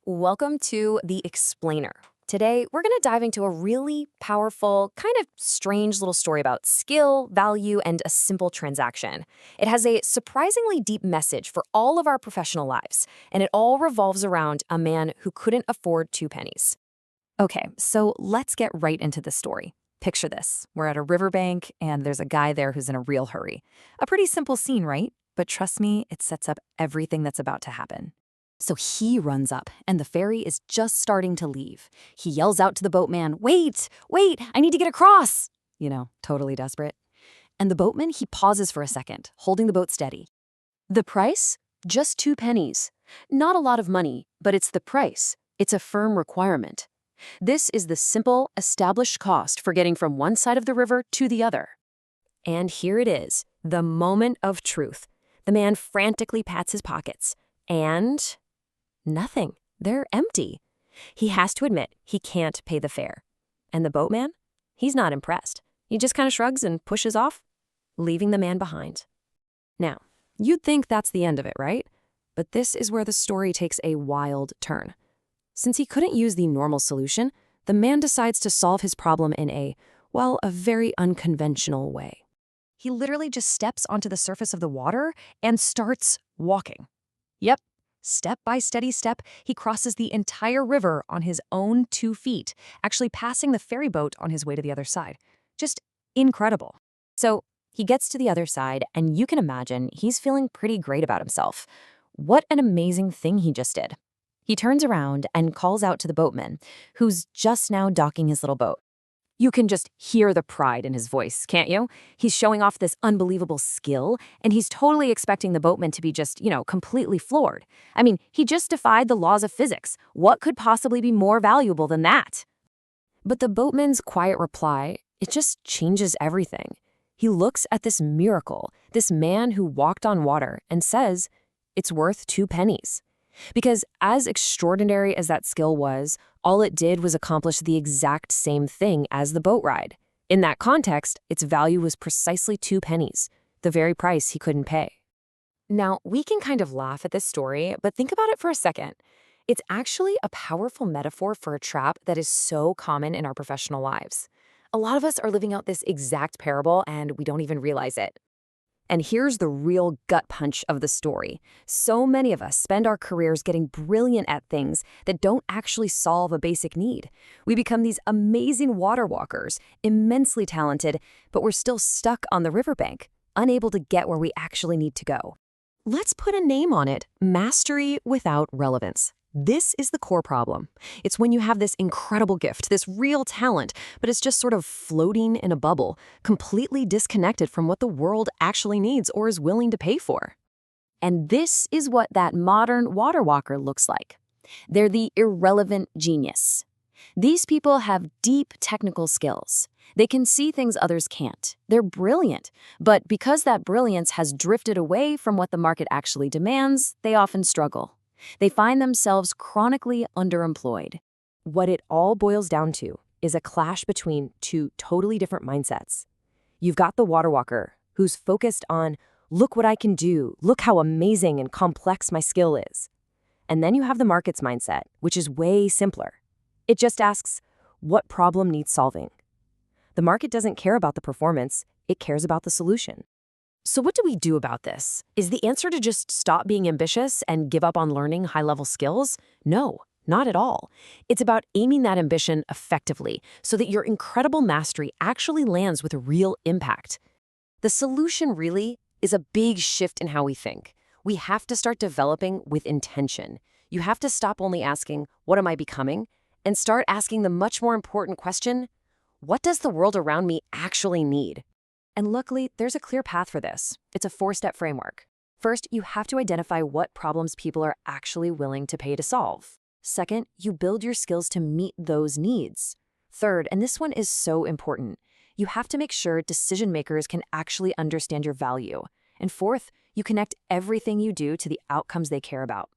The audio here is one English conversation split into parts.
Welcome to The Explainer. Today, we're going to dive into a really powerful, kind of strange little story about skill, value, and a simple transaction. It has a surprisingly deep message for all of our professional lives, and it all revolves around a man who couldn't afford two pennies. Okay, so let's get right into the story. Picture this. We're at a riverbank, and there's a guy there who's in a real hurry. A pretty simple scene, right? But trust me, it sets up everything that's about to happen. So he runs up, and the ferry is just starting to leave. He yells out to the boatman, "Wait, wait, I need to get across!" Totally desperate. And the boatman, he pauses for a second, holding the boat steady. The price? Just 2 pennies. Not a lot of money, but it's the price. It's a firm requirement. This is the simple, established cost for getting from one side of the river to the other. And here it is, the moment of truth. The man frantically pats his pockets, and nothing. They're empty. He has to admit he can't pay the fare. And the boatman? He's not impressed. He just kind of shrugs and pushes off, leaving the man behind. Now, you'd think that's the end of it, right? But this is where the story takes a wild turn. Since he couldn't use the normal solution, the man decides to solve his problem in a very unconventional way. He literally just steps onto the surface of the water and starts walking. Yep. Step by steady step, he crosses the entire river on his own 2 feet, actually passing the ferry boat on his way to the other side. Just incredible. So he gets to the other side, and you can imagine he's feeling pretty great about himself. What an amazing thing he just did. He turns around and calls out to the boatman, who's just now docking his little boat. You can just hear the pride in his voice, can't you? He's showing off this unbelievable skill, and he's totally expecting the boatman to be just, completely floored. I mean, he just defied the laws of physics. What could possibly be more valuable than that? But the boatman's quiet reply, it just changes everything. He looks at this miracle, this man who walked on water, and says, it's worth 2 pennies. Because as extraordinary as that skill was, all it did was accomplish the exact same thing as the boat ride. In that context, its value was precisely 2 pennies, the very price he couldn't pay. Now, we can kind of laugh at this story, but think about it for a second. It's actually a powerful metaphor for a trap that is so common in our professional lives. A lot of us are living out this exact parable, and we don't even realize it. And here's the real gut punch of the story. So many of us spend our careers getting brilliant at things that don't actually solve a basic need. We become these amazing water walkers, immensely talented, but we're still stuck on the riverbank, unable to get where we actually need to go. Let's put a name on it: mastery without relevance. This is the core problem. It's when you have this incredible gift, this real talent, but it's just sort of floating in a bubble, completely disconnected from what the world actually needs or is willing to pay for. And this is what that modern water walker looks like. They're the irrelevant genius. These people have deep technical skills. They can see things others can't. They're brilliant. But because that brilliance has drifted away from what the market actually demands, they often struggle. They find themselves chronically underemployed. What it all boils down to is a clash between 2 totally different mindsets. You've got the water walker, who's focused on, look what I can do, look how amazing and complex my skill is. And then you have the market's mindset, which is way simpler. It just asks, what problem needs solving? The market doesn't care about the performance, it cares about the solution. So what do we do about this? Is the answer to just stop being ambitious and give up on learning high-level skills? No, not at all. It's about aiming that ambition effectively so that your incredible mastery actually lands with a real impact. The solution really is a big shift in how we think. We have to start developing with intention. You have to stop only asking, what am I becoming? And start asking the much more important question, what does the world around me actually need? And luckily, there's a clear path for this. It's a 4-step framework. First, you have to identify what problems people are actually willing to pay to solve. Second, you build your skills to meet those needs. Third, and this one is so important, you have to make sure decision makers can actually understand your value. And fourth, you connect everything you do to the outcomes they care about.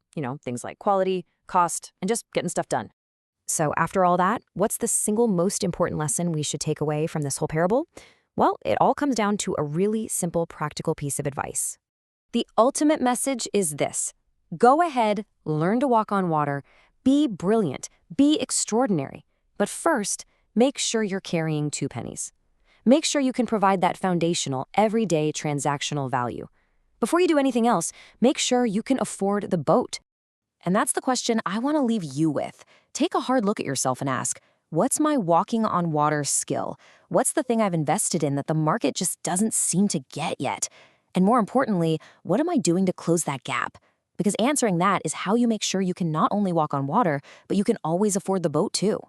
Things like quality, cost, and just getting stuff done. So after all that, what's the single most important lesson we should take away from this whole parable? Well, it all comes down to a really simple, practical piece of advice. The ultimate message is this: go ahead, learn to walk on water, Be brilliant, be extraordinary. But first, make sure you're carrying 2 pennies. Make sure you can provide that foundational, everyday transactional value. Before you do anything else, make sure you can afford the boat. And that's the question I want to leave you with. Take a hard look at yourself and ask, what's my walking on water skill? What's the thing I've invested in that the market just doesn't seem to get yet? And more importantly, what am I doing to close that gap? Because answering that is how you make sure you can not only walk on water, but you can always afford the boat too.